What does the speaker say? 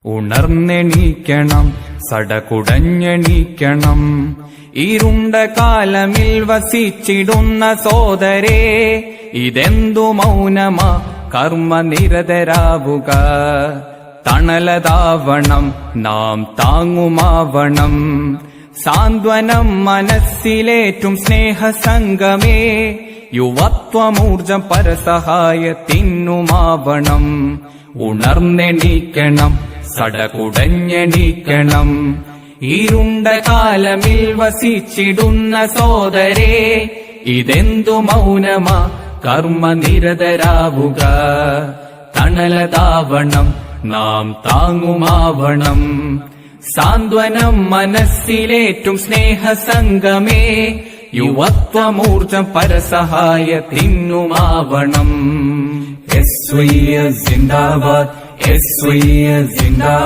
ഉണർന്നെണീക്കണം, സടകുടഞ്ഞെണീക്കണം. ഇരുണ്ട കാലമിൽ വസിച്ചിടുന്ന സോദരേ, ഇതെന്തു മൗനമാ, കർമ്മനിരതരാവുക. തണലതാവണം, നാം താങ്ങുമാവണം. സാന്ത്വനം മനസ്സിലേറ്റും സ്നേഹസംഗമേ, യുവത്വമൂർജം പരസഹായത്തിനുമാവണം. ഉണർന്നെണീക്കണം, സടകുടഞ്ഞെണീക്കണം. ഇരുണ്ട കാലമിൽ വസിച്ചിടുന്ന സോദരേ, ഇതെന്തു മൗനമാ, കർമ്മനിരതരാവുക. തണലതാവണം, നാം താങ്ങുമാവണം. സാന്ത്വനം മനസ്സിലേറ്റും സ്നേഹസംഗമേ, യുവത്വമൂർജം പരസഹായത്തിനുമാവണം. എസ്.വൈ.എസ്. ജിന്ദാബാദ്, എസ്.വൈ.എസ്. ജിന്ദാബാദ്.